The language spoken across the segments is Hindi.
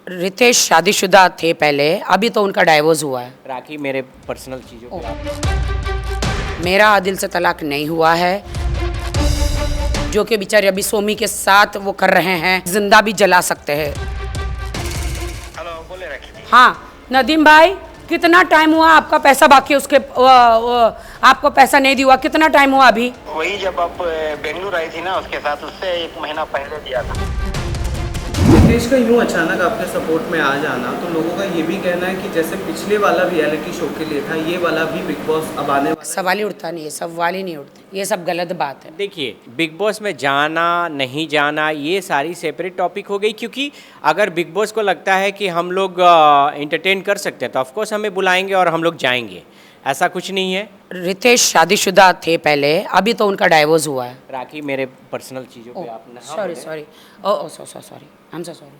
रितेश शादीशुदा थे पहले, अभी तो उनका डाइवोर्स हुआ है। राखी मेरे पर्सनल चीज़ों पे मेरा आदिल से तलाक नहीं हुआ है, जो कि बेचारे अभी सोमी के साथ वो कर रहे हैं, जिंदा भी जला सकते हैं। हेलो, बोले राखी। हाँ नदीम भाई, कितना टाइम हुआ आपका पैसा बाकी उसके आपको पैसा नहीं दिया, कितना टाइम हुआ अभी? वही जब आप बेंगलुरु आई थी ना, उसके साथ उससे 1 महीना पहले दिया था। रितेश का यूँ अचानक आपके सपोर्ट में आ जाना, तो लोगों का ये भी कहना है कि जैसे पिछले वाला रियलिटी शो के लिए था, ये वाला भी बिग बॉस अब आने वाला सवाल ही उठता नहीं है, सवाल ही नहीं उठते, ये सब गलत बात है। देखिए, बिग बॉस में जाना नहीं जाना ये सारी सेपरेट टॉपिक हो गई, क्योंकि अगर बिग बॉस को लगता है कि हम लोग एंटरटेन कर सकते हैं तो ऑफकोर्स हमें बुलाएंगे और हम लोग जाएंगे, ऐसा कुछ नहीं है। रितेश शादीशुदा थे पहले, अभी तो उनका डाइवोर्स हुआ है। राखी मेरे पर्सनल चीज़ों पे आप ना sorry sorry sorry, I am so sorry.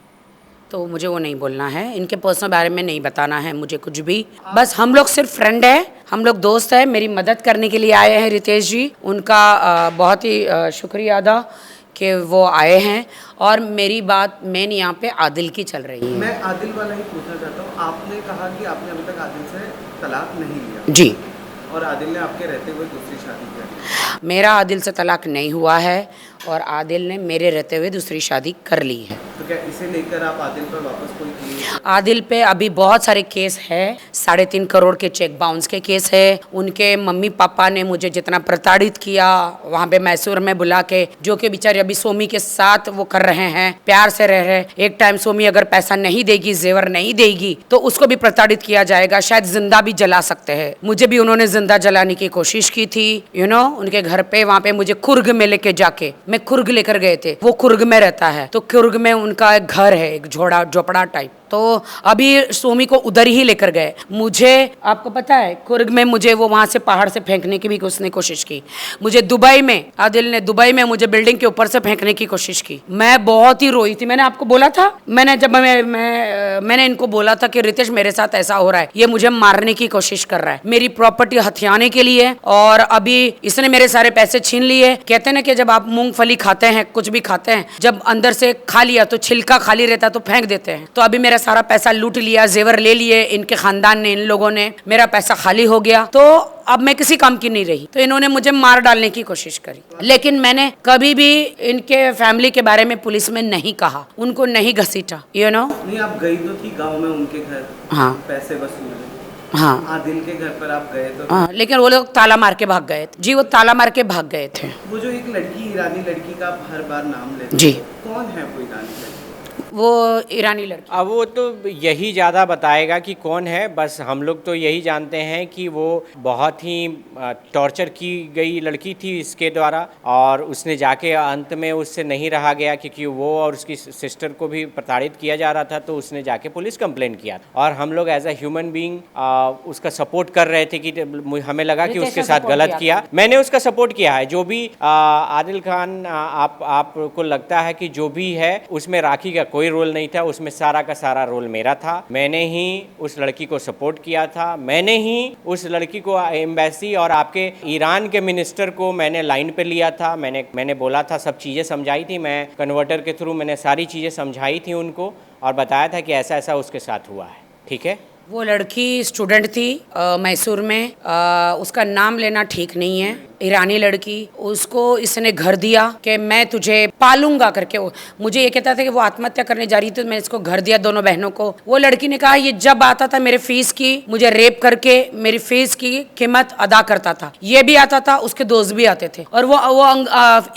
तो मुझे वो नहीं बोलना है, इनके पर्सनल बारे में नहीं बताना है मुझे कुछ भी। बस हम लोग सिर्फ फ्रेंड है, हम लोग दोस्त है, मेरी मदद करने के लिए आए हैं रितेश जी। उनका बहुत ही शुक्रिया अदा कि वो आए हैं। और मेरी बात मेन यहाँ पे आदिल की चल रही है। मैं आदिल वाला ही पूछना चाहता हूँ। आपने कहा कि आपने अभी तक आदिल से तलाक नहीं लिया जी, और आदिल ने आपके रहते हुए दूसरी शादी की। मेरा आदिल से तलाक नहीं हुआ है और आदिल ने मेरे रहते हुए दूसरी शादी कर ली है। तो क्या इसे लेकर आप आदिल पर वापस कोई केस? आदिल पे अभी बहुत सारे केस है, 3.5 करोड़ के चेक बाउंस के केस है। उनके मम्मी पापा ने मुझे जितना प्रताड़ित किया वहाँ पे मैसूर में बुला के, जो कि बेचारे अभी सोमी के साथ वो कर रहे हैं, प्यार से रह रहे। एक टाइम सोमी अगर पैसा नहीं देगी, जेवर नहीं देगी, तो उसको भी प्रताड़ित किया जाएगा, शायद जिंदा भी जला सकते हैं। मुझे भी उन्होंने जिंदा जलाने की कोशिश की थी, उनके घर पे, वहाँ पे मुझे कुर्ग में लेके जाके, मैं कुर्ग लेकर गए थे, वो कुर्ग में रहता है, तो कुर्ग में उनका एक घर है, एक झोपड़ा टाइप। तो अभी सोमी को उधर ही लेकर गए। मुझे आपको पता है, कुर्ग में मुझे वो वहाँ से पहाड़ से फेंकने की भी उसने कोशिश की। मुझे दुबई में, आदिल ने दुबई में मुझे बिल्डिंग के ऊपर से फेंकने की कोशिश की। मैं बहुत ही रोई थी। मैंने आपको बोला था, मैंने इनको बोला था कि रितेश मेरे साथ ऐसा हो रहा है, ये मुझे मारने की कोशिश कर रहा है, मेरी प्रॉपर्टी हथियाने के लिए, और अभी इसने मेरे सारे पैसे छीन लिए। कहते ना कि जब आप मूंगफली खाते हैं, कुछ भी खाते हैं, जब अंदर से खा लिया तो छिलका खाली रहता है तो फेंक देते हैं। तो अभी मेरा सारा पैसा लूट लिया, जेवर ले लिए इनके खानदान ने, इन लोगों ने, मेरा पैसा खाली हो गया। तो अब मैं किसी काम की नहीं रही, तो इन्होंने मुझे मार डालने की कोशिश करी। लेकिन मैंने कभी भी इनके फैमिली के बारे में पुलिस में नहीं कहा, उनको नहीं घसीटा। नहीं, आप गई तो थी गाँव में उनके घर, हाँ पैसे वसूलने। हाँ आदिल के घर पर आप गए तो? हाँ, लेकिन वो लोग ताला मार के भाग गए थे जी, वो ताला मार के भाग गए थे। वो जो एक लड़की, ईरानी लड़की का आप हर बार नाम लेते जी, कौन है वो ईरानी लड़की? वो ईरानी लड़की। अब वो तो यही ज़्यादा बताएगा कि कौन है, बस हम लोग तो यही जानते हैं कि वो बहुत ही टॉर्चर की गई लड़की थी इसके द्वारा, और उसने जाके अंत में उससे नहीं रहा गया, क्योंकि वो और उसकी सिस्टर को भी प्रताड़ित किया जा रहा था, तो उसने जाके पुलिस कंप्लेन किया। और हम लोग एज अ ह्यूमन बीइंग उसका सपोर्ट कर रहे थे, कि हमें लगा कि उसके साथ गलत किया। मैंने उसका सपोर्ट किया है। जो भी आदिल खान, आपको लगता है कि जो भी है उसमें राखी का कोई रोल नहीं था, उसमें सारा का सारा रोल मेरा था। मैंने ही उस लड़की को सपोर्ट किया था, मैंने ही उस लड़की को एम्बेसी और आपके ईरान के मिनिस्टर को मैंने लाइन पे लिया था। मैंने बोला था, सब चीज़ें समझाई थी, मैं कन्वर्टर के थ्रू मैंने सारी चीज़ें समझाई थी उनको, और बताया था कि ऐसा ऐसा उसके साथ हुआ है। ठीक है, वो लड़की स्टूडेंट थी मैसूर में, उसका नाम लेना ठीक नहीं है, ईरानी लड़की। उसको इसने घर दिया कि मैं तुझे पालूंगा करके। मुझे ये कहता था कि वो आत्महत्या करने जा रही थी, तो मैंने इसको घर दिया दोनों बहनों को। वो लड़की ने कहा, ये जब आता था मेरे फीस की, मुझे रेप करके मेरी फीस की कीमत अदा करता था। ये भी आता था, उसके दोस्त भी आते थे, और वो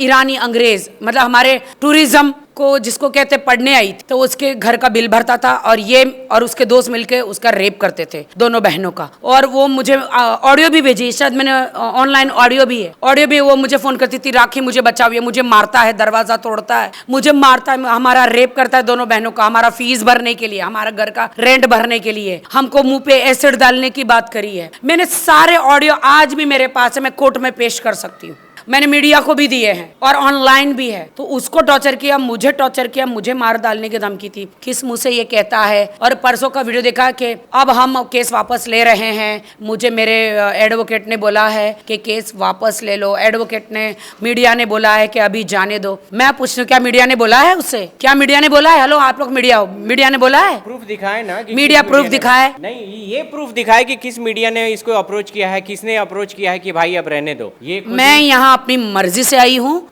ईरानी अंग्रेज, मतलब हमारे टूरिज्म को जिसको कहते पढ़ने आई थी, तो उसके घर का बिल भरता था, और ये और उसके दोस्त मिलके उसका रेप करते थे, दोनों बहनों का। और वो मुझे ऑडियो भी भेजी, शायद मैंने ऑनलाइन ऑडियो भी है, ऑडियो भी। वो मुझे फोन करती थी, राखी मुझे बचाओ, ये मुझे मारता है, दरवाजा तोड़ता है, मुझे मारता है, हमारा रेप करता है दोनों बहनों का, हमारा फीस भरने के लिए, हमारा घर का रेंट भरने के लिए, हमको मुंह पे एसिड डालने की बात करी है। मैंने सारे ऑडियो आज भी मेरे पास है, मैं कोर्ट में पेश कर सकती हूँ। मैंने मीडिया को भी दिए हैं और ऑनलाइन भी है। तो उसको टॉर्चर किया, मुझे टॉर्चर किया, मुझे मार डालने की धमकी थी। किस मुंह से ये कहता है? और परसों का वीडियो देखा कि अब हम केस वापस ले रहे हैं। मुझे मेरे एडवोकेट ने बोला है कि केस वापस ले लो। एडवोकेट ने, मीडिया ने बोला है कि अभी जाने दो। मैं पूछती हूँ, क्या मीडिया ने बोला है उससे? क्या मीडिया ने बोला है? हेलो, आप लोग मीडिया हो, मीडिया ने बोला है? प्रूफ दिखाए ना कि मीडिया किस प्रूफ ने- दिखाए? नहीं, ये प्रूफ दिखाए कि किस मीडिया ने इसको अप्रोच किया है, किसने अप्रोच किया है कि भाई अब रहने दो। ये खुद मैं यहाँ अपनी मर्जी से आई हूँ।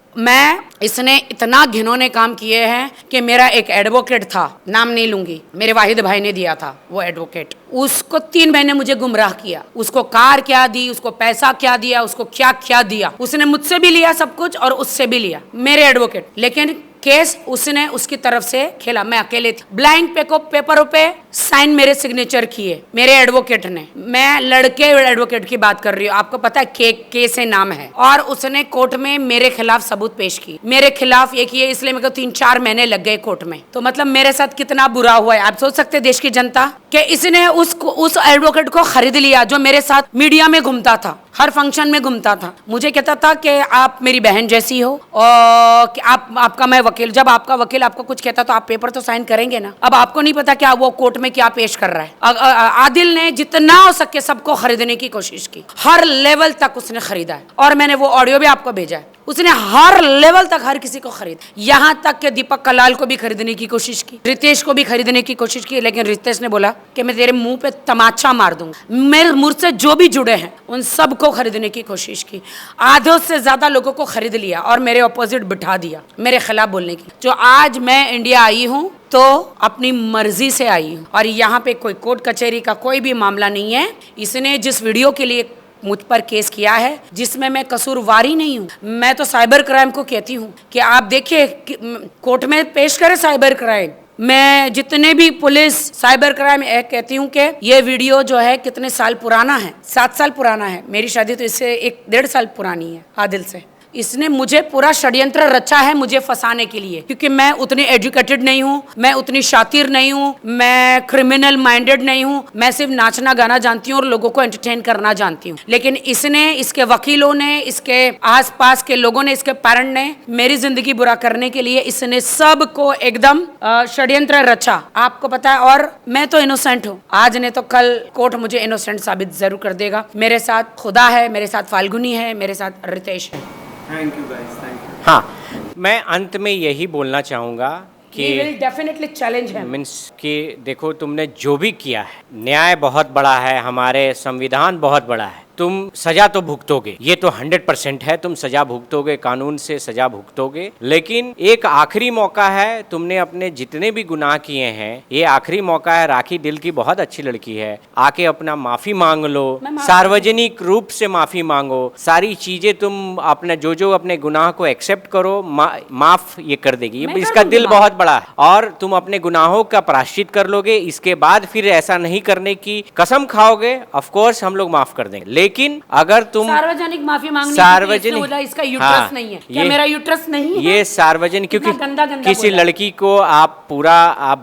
इसने इतना घिनौने काम किए हैं कि मेरा एक एडवोकेट था, नाम नहीं लूंगी, मेरे वाहिद भाई ने दिया था वो एडवोकेट। उसको 3 महीने मुझे गुमराह किया। उसको कार क्या दी, उसको पैसा क्या दिया, उसको क्या क्या दिया। उसने मुझसे भी लिया सब कुछ और उससे भी लिया, मेरे एडवोकेट। लेकिन केस उसने उसकी तरफ से खेला। मैं अकेले थी। ब्लैंक पेपरों पे साइन मेरे सिग्नेचर किए मेरे एडवोकेट ने। मैं लड़के एडवोकेट की बात कर रही हूँ। आपको पता है के से नाम है। और उसने कोर्ट में मेरे खिलाफ सबूत पेश की। मेरे खिलाफ ये किए, इसलिए मेरे को 3-4 महीने लग गए कोर्ट में। तो मतलब मेरे साथ कितना बुरा हुआ है। आप सोच सकते हैं देश की जनता कि इसने उस एडवोकेट को खरीद लिया जो मेरे साथ मीडिया में घूमता था, हर फंक्शन में घूमता था। मुझे कहता था कि आप मेरी बहन जैसी हो और कि आपका मैं वकील। जब आपका वकील आपको कुछ कहता तो आप पेपर तो साइन करेंगे ना। अब आपको नहीं पता क्या वो कोर्ट में क्या पेश कर रहा है। आदिल ने जितना हो सके सबको खरीदने की कोशिश की, हर लेवल तक उसने खरीदा है। और मैंने वो ऑडियो भी आपको भेजा है। उसने हर लेवल तक हर किसी को खरीद, यहाँ तक कि दीपक कलाल को भी खरीदने की कोशिश की, रितेश को भी खरीदने की कोशिश की। लेकिन रितेश ने बोला कि मैं तेरे मुंह पे तमाचा मार दूंगा। मेरे मुझसे जो भी जुड़े हैं उन सबको खरीदने की कोशिश की। आधों से ज्यादा लोगों को खरीद लिया और मेरे अपोजिट बिठा दिया मेरे खिलाफ बोलने की। जो आज मैं इंडिया आई हूँ तो अपनी मर्जी से आई हूँ और यहाँ पे कोई कोर्ट कचहरी का कोई भी मामला नहीं है। इसने जिस वीडियो के लिए मुझ पर केस किया है, जिसमें मैं कसूरवारी नहीं हूँ, मैं तो साइबर क्राइम को कहती हूँ कि आप देखिए कोर्ट में पेश करें साइबर क्राइम। मैं जितने भी पुलिस साइबर क्राइम कहती हूँ कि ये वीडियो जो है कितने साल पुराना है, 7 साल पुराना है। मेरी शादी तो इससे 1-1.5 साल पुरानी है आदिल से। इसने मुझे पूरा षड्यंत्र रचा है मुझे फंसाने के लिए, क्योंकि मैं उतनी एजुकेटेड नहीं हूँ, मैं उतनी शातिर नहीं हूँ, मैं क्रिमिनल माइंडेड नहीं हूँ। मैं सिर्फ नाचना गाना जानती हूँ और लोगों को एंटरटेन करना जानती हूँ। लेकिन इसने, इसके वकीलों ने, इसके आसपास के लोगों ने, इसके पेरेंट ने मेरी जिंदगी बुरा करने के लिए इसने सबको एकदम षड्यंत्र रचा। आपको पता है। और मैं तो इनोसेंट हूँ। आज ने तो कल कोर्ट मुझे इनोसेंट साबित जरूर कर देगा। मेरे साथ खुदा है, मेरे साथ फाल्गुनी है, मेरे साथ रितेश है। Thank you guys, thank you. हाँ, मैं अंत में यही बोलना चाहूँगा कि डेफिनेटली चैलेंज है। मीन्स कि देखो, तुमने जो भी किया है, न्याय बहुत बड़ा है, हमारे संविधान बहुत बड़ा है। तुम सजा तो भुगतोगे, ये तो 100% है। तुम सजा भुगतोगे, कानून से सजा भुगतोगे। लेकिन एक आखिरी मौका है। तुमने अपने जितने भी गुनाह किए हैं, ये आखिरी मौका है। राखी दिल की बहुत अच्छी लड़की है, आके अपना माफी मांग लो, सार्वजनिक रूप से माफी मांगो। सारी चीजें तुम अपना जो अपने गुनाह को एक्सेप्ट करो, माफ ये कर देगी। इसका दिल बहुत बड़ा है और तुम अपने गुनाहों का प्रायश्चित कर लोगे। इसके बाद फिर ऐसा नहीं करने की कसम खाओगे, ऑफ कोर्स हम लोग माफ कर देंगे। लेकिन अगर तुम सार्वजनिक माफी मांगनी, सार्वजनिक, इसका यूट्रस नहीं है क्या? मेरा यूट्रस नहीं है। ये सार्वजनिक, क्योंकि गंदा किसी लड़की को आप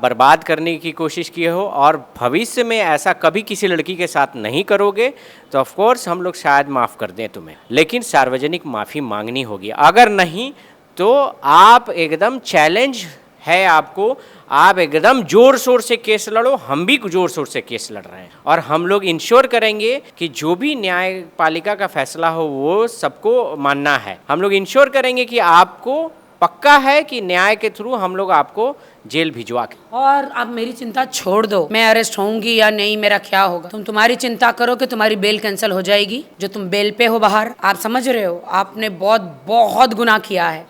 बर्बाद करने की कोशिश किए हो और भविष्य में ऐसा कभी किसी लड़की के साथ नहीं करोगे, तो ऑफ कोर्स हम लोग शायद माफ कर दें तुम्हें। लेकिन सार्वजनिक माफी मांगनी होगी। अगर नहीं तो आप एकदम चैलेंज है आपको, आप एकदम जोर शोर से केस लड़ो। हम भी जोर शोर से केस लड़ रहे हैं और हम लोग इंश्योर करेंगे कि जो भी न्यायपालिका का फैसला हो वो सबको मानना है। हम लोग इंश्योर करेंगे कि आपको पक्का है कि न्याय के थ्रू हम लोग आपको जेल भिजवा के। और अब मेरी चिंता छोड़ दो, मैं अरेस्ट होऊंगी या नहीं, मेरा क्या होगा। तुम तुम्हारी चिंता करो कि तुम्हारी बेल कैंसिल हो जाएगी, जो तुम बेल पे हो बाहर। आप समझ रहे हो, आपने बहुत गुनाह किया है।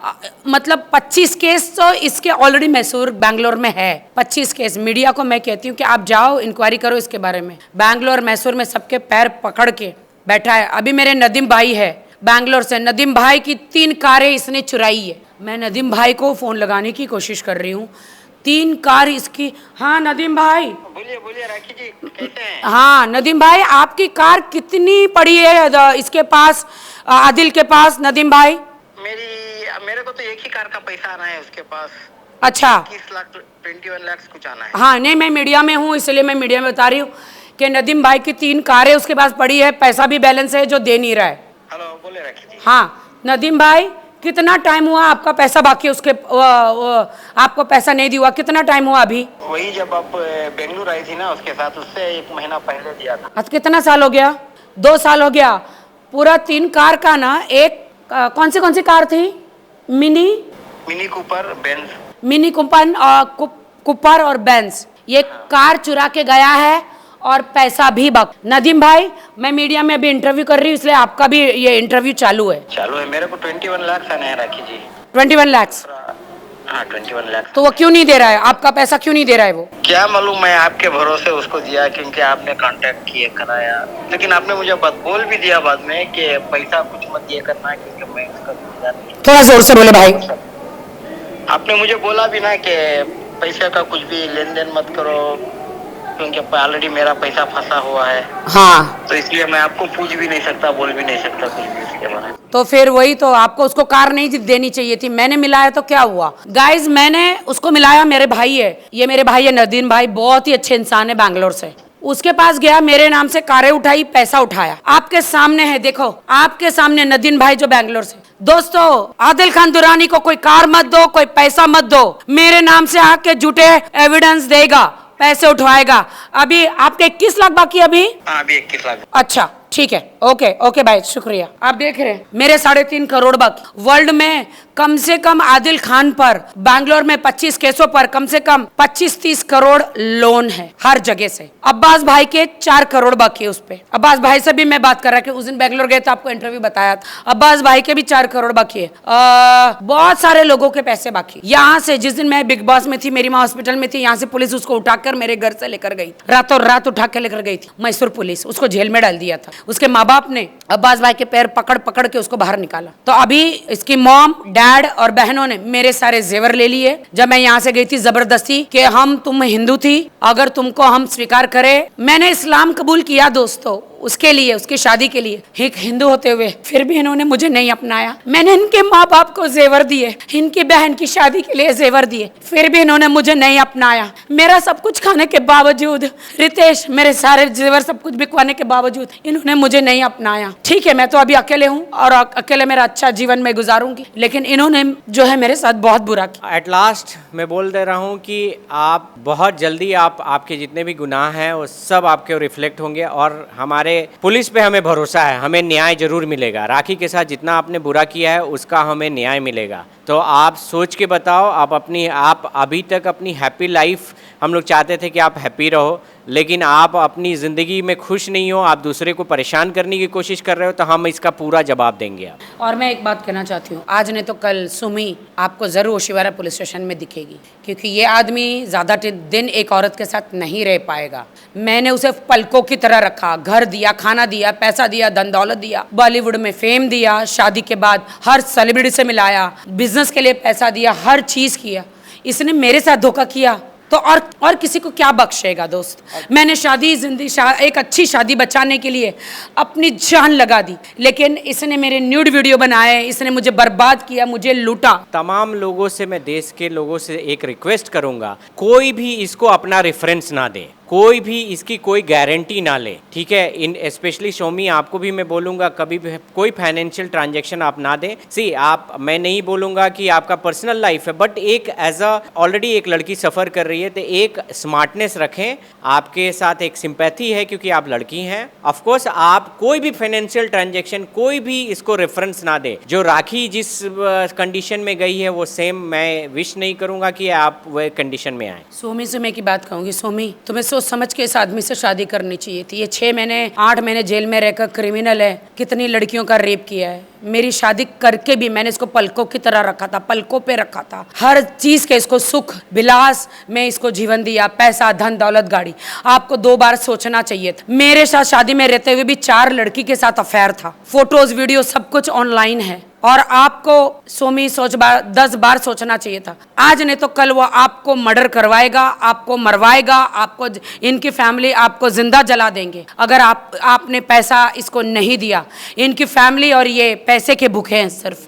मतलब 25 केस तो इसके ऑलरेडी मैसूर बैंगलोर में है। 25 केस। मीडिया को मैं कहती हूँ कि आप जाओ इंक्वायरी करो इसके बारे में। बैंगलोर मैसूर में सबके पैर पकड़ के बैठा है। अभी मेरे नदीम भाई है बैंगलोर से, नदीम भाई की 3 कारें इसने चुराई है। मैं नदीम भाई को फोन लगाने की कोशिश कर रही हूँ। 3 कार इसकी। हाँ नदीम भाई, बोलिए राखी जी, कैसे हैं? हाँ नदीम भाई, आपकी कार कितनी पड़ी है इसके पास, आदिल के पास? नदीम भाई, मेरे को तो एक ही कार का पैसा आना है उसके पास। अच्छा 21 लाख 21 लाख कुछ आना है। हाँ नहीं, मैं मीडिया में हूँ इसलिए मैं मीडिया में बता रही हूँ कि नदीम भाई की 3 कारें उसके पास पड़ी है, पैसा भी बैलेंस है जो दे नहीं रहा है। हेलो, बोले राखी जी। हाँ नदीम भाई कितना टाइम हुआ आपका पैसा बाकी उसके आपको पैसा नहीं दिया, कितना टाइम हुआ अभी? वही जब आप बेंगलुरु आई थी ना उसके साथ, उससे 1 महीना पहले दिया था। आज कितना साल हो गया? 2 साल हो गया। पूरा 3 कार का ना, एक कौन सी कार थी? Mini Cooper, Benz. Mini Cooper और बेंज, ये कार चुरा के गया है और पैसा भी नदीम भाई, मैं मीडिया में अभी इंटरव्यू कर रही हूँ, इसलिए आपका भी ये इंटरव्यू चालू है। मेरे को 21 लाख आने हैं राखी जी। 21 लाख? हाँ 21 लाख। तो वो क्यों नहीं दे रहा है? आपका पैसा क्यों नहीं दे रहा है वो? क्या मालूम, मैं आपके भरोसे उसको दिया क्योंकि आपने कांटेक्ट किए कराया, लेकिन आपने मुझे बोल भी दिया बाद में कि पैसा कुछ मत दिया करना है क्योंकि मैं उसका गुनहगार नहीं। थोड़ा जोर से बोले भाई। आपने मुझे बोला भी ना कि पैसे का कुछ भी लेन देन मत करो क्योंकि ऑलरेडी मेरा पैसा फंसा हुआ है। हाँ, तो इसलिए मैं आपको पूछ भी नहीं सकता, बोल भी नहीं सकता कुछ भी उसके बारे में। तो फिर वही तो, आपको उसको कार नहीं देनी चाहिए थी। मैंने मिलाया तो क्या हुआ? गाइज मैंने उसको मिलाया, मेरे भाई है, ये मेरे भाई है नदीम भाई, बहुत ही अच्छे इंसान है बैंगलोर से। उसके पास गया, मेरे नाम से कारें उठाई, पैसा उठाया, आपके सामने है, देखो आपके सामने नदीम भाई जो बैंगलोर से। दोस्तों, आदिल खान दुरानी को कोई कार मत दो, कोई पैसा मत दो, मेरे नाम से आके झूठे एविडेंस देगा, पैसे उठवाएगा। अभी आपके 21 लाख बाकी अभी? हाँ अभी 21 लाख। अच्छा ठीक है, ओके भाई, शुक्रिया। आप देख रहे हैं मेरे 3.5 करोड़ बाकी। वर्ल्ड में कम से कम आदिल खान पर, बैंगलोर में 25 केसों पर कम से कम 25-30 करोड़ लोन है हर जगह से। अब्बास भाई के 4 करोड़ बाकी है उस पे। अब्बास भाई से भी मैं बात कर रहा कि उस दिन बैंगलोर गए तो आपको इंटरव्यू बताया था। अब्बास भाई के भी 4 करोड़ बाकी है। बहुत सारे लोगों के पैसे बाकी। यहाँ से जिस दिन मैं बिग बॉस में थी, मेरी माँ हॉस्पिटल में थी, यहाँ से पुलिस उसको उठाकर मेरे घर से लेकर गई, रातों रात उठा के लेकर गई थी मैसूर पुलिस, उसको जेल में डाल दिया था। उसके माँ बाप ने अब्बास भाई के पैर पकड़ पकड़ के उसको बाहर निकाला। तो अभी इसकी मॉम, डैड और बहनों ने मेरे सारे जेवर ले लिए। जब मैं यहाँ से गई थी जबरदस्ती कि तुम हिंदू थी, अगर तुमको हम स्वीकार करें, मैंने इस्लाम कबूल किया दोस्तों, उसके लिए, उसकी शादी के लिए, एक हिंदू होते हुए, फिर भी इन्होंने मुझे नहीं अपनाया। मैंने इनके माँ बाप को जेवर दिए, इनकी बहन की शादी के लिए जेवर दिए, फिर भी इन्होंने मुझे नहीं अपनाया। मेरा सब कुछ खाने के बावजूद, रितेश, मेरे सारे जेवर सब कुछ बिकवाने के बावजूद इन्होंने मुझे नहीं अपनाया। ठीक है, मैं तो अभी अकेले हूँ और अकेले मेरा अच्छा जीवन में गुजारूंगी, लेकिन इन्होंने जो है मेरे साथ बहुत बुरा किया। एट लास्ट मैं बोल दे रहा हूँ कि आप बहुत जल्दी आपके जितने भी गुनाह हैं वो सब आपके रिफ्लेक्ट होंगे और हमारे पुलिस पे हमें भरोसा है, हमें न्याय जरूर मिलेगा। राखी के साथ जितना आपने बुरा किया है उसका हमें न्याय मिलेगा। तो आप सोच के बताओ, आप अभी तक अपनी हैप्पी लाइफ, हम लोग चाहते थे कि आप हैप्पी रहो, लेकिन आप अपनी ज़िंदगी में खुश नहीं हो, आप दूसरे को परेशान करने की कोशिश कर रहे हो, तो हम इसका पूरा जवाब देंगे आप। और मैं एक बात कहना चाहती हूँ, आज नहीं तो कल सुमी आपको ज़रूर ओशिवारा पुलिस स्टेशन में दिखेगी, क्योंकि ये आदमी ज़्यादा दिन एक औरत के साथ नहीं रह पाएगा। मैंने उसे पलकों की तरह रखा, घर दिया, खाना दिया, पैसा दिया, धन दौलत दिया, बॉलीवुड में फेम दिया, शादी के बाद हर सेलिब्रिटी से मिलाया, बिजनेस के लिए पैसा दिया, हर चीज़ किया। इसने मेरे साथ धोखा किया तो और किसी को क्या बख्शेगा दोस्त। मैंने एक अच्छी शादी बचाने के लिए अपनी जान लगा दी, लेकिन इसने मेरे न्यूड वीडियो बनाए, इसने मुझे बर्बाद किया, मुझे लूटा। तमाम लोगों से, मैं देश के लोगों से एक रिक्वेस्ट करूंगा, कोई भी इसको अपना रेफरेंस ना दे, कोई भी इसकी कोई गारंटी ना ले, ठीक है। इन स्पेशली शोमी, आपको भी मैं बोलूँगा कभी भी कोई फाइनेंशियल ट्रांजैक्शन आप ना दें। मैं नहीं बोलूँगा कि आपका पर्सनल लाइफ है, बट एक एज अ ऑलरेडी एक लड़की सफ़र कर रही है तो एक स्मार्टनेस रखें, आपके साथ एक सिंपैथी है क्योंकि आप लड़की हैं। ऑफ कोर्स आप कोई भी फाइनेंशियल ट्रांजैक्शन, कोई भी इसको रेफरेंस ना दे। जो राखी जिस कंडीशन में गई है वो सेम मैं विश नहीं करूँगा कि आप वह कंडीशन में आए। सोमी से मैं की बात कहूँगी, सोमी तुम्हें सोच समझ के इस आदमी से शादी करनी चाहिए थी। ये 6 महीने 8 महीने जेल में रहकर क्रिमिनल है, कितनी लड़कियों का रेप किया है। मेरी शादी करके भी मैंने इसको पलकों की तरह रखा था, पलकों पे रखा था, हर चीज के इसको सुख विलास में इसको जीवन दिया, पैसा, धन दौलत, गाड़ी। आपको 2 बार सोचना चाहिए था। मेरे साथ शादी में रहते हुए भी 4 लड़की के साथ अफेयर था, फोटोज वीडियो सब कुछ ऑनलाइन है, और आपको सोमी 10 बार सोचना चाहिए था। आज नहीं तो कल वो आपको मर्डर करवाएगा, आपको मरवाएगा, आपको, इनकी फैमिली आपको जिंदा जला देंगे अगर आपने पैसा इसको नहीं दिया। इनकी फैमिली और ये पैसे के भूखे हैं सिर्फ।